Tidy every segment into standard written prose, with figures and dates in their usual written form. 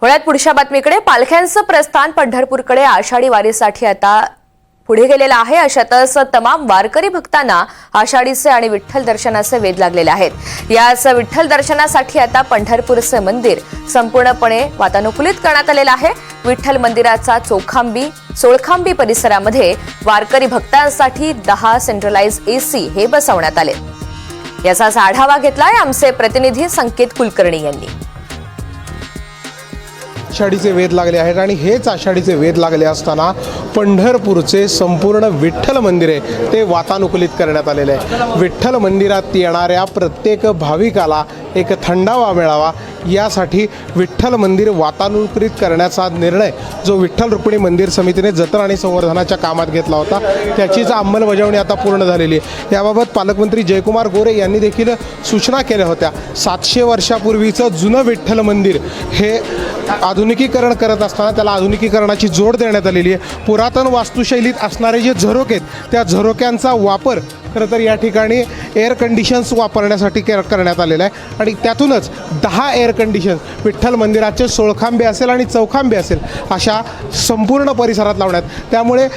वळ्यात पुढच्या बातमीकडे पालख्यांचं प्रस्थान पंढरपूरकडे आषाढी वारीसाठी आता पुढे गेलेला आहे। अशातच तमाम वारकरी भक्तांना आषाढीचे आणि विठ्ठल दर्शनाचे वेध लागलेले आहेत। याच विठ्ठल दर्शनासाठी आता पंढरपूरचे मंदिर संपूर्णपणे वातानुकूलित करण्यात आलेले आहे। विठ्ठल मंदिराचा सोळखांबी परिसरामध्ये वारकरी भक्तांसाठी 10 सेंट्रलाइज एसी हे बसवण्यात आले। याचा आढावा घेतलाय आमचे प्रतिनिधी संकेत कुलकर्णी यांनी। आषाढीचे वेध लागले आहेत आणि हेच आषाढीचे वेध लागले असताना पंढरपूरचे संपूर्ण विठ्ठल मंदिर आहे ते वातानुकूलित करण्यात आलेले आहे। विठ्ठल मंदिरात येणाऱ्या प्रत्येक भाविकाला एक थंडावा मिळावा यासाठी विठ्ठल मंदिर वातानुकूलित करण्याचा निर्णय जो विठ्ठल रुक्मिणी मंदिर समितीने जतन आणि संवर्धनाच्या कामात घेतला होता त्याचीच अंमलबजावणी आता पूर्ण झालेली आहे। याबाबत पालकमंत्री जयकुमार गोरे यांनी देखील सूचना केल्या होत्या। 700 वर्षापूर्वीचं जुनं विठ्ठल मंदिर हे आधुनिकीकरण करत असताना त्याला आधुनिकीकरणाची जोड देण्यात आलेली आहे। पुरातन वास्तुशैलीत असणारे जे झरोके आहेत त्या झरोक्यांचा वापर खरं तर या ठिकाणी एअर कंडिशन्स वापरण्यासाठी करण्यात आलेला आहे आणि त्यातूनच 10 एअर कंडिशन्स विठ्ठल मंदिराचे सोळखांबे असेल आणि चौखांबे असेल अशा संपूर्ण परिसरात लावण्यात। त्यामुळे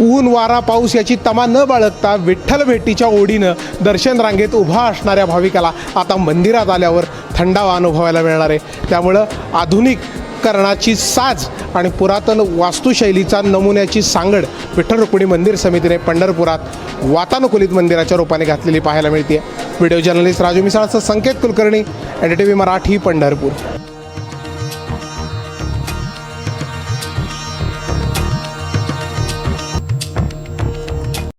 ऊन वारा पाऊस याची तमा न बाळगता विठ्ठल भेटीच्या ओढीनं दर्शन रांगेत उभा असणाऱ्या भाविकाला आता मंदिरात आल्यावर थंडावा अनुभवायला मिळणार आहे। त्यामुळं आधुनिकीकरणाची साज आणि पुरातन वास्तुशैलीचा नमुन्याची सांगड विठ्ठल रुक्मिणी मंदिर समितीने पंढरपुरात वातानुकूलित मंदिराच्या रूपाने घातलेली पाहायला मिळते। व्हिडिओ जर्नलिस्ट राजू मिसाळसह संकेत कुलकर्णी, NDTV मराठी, पंढरपूर।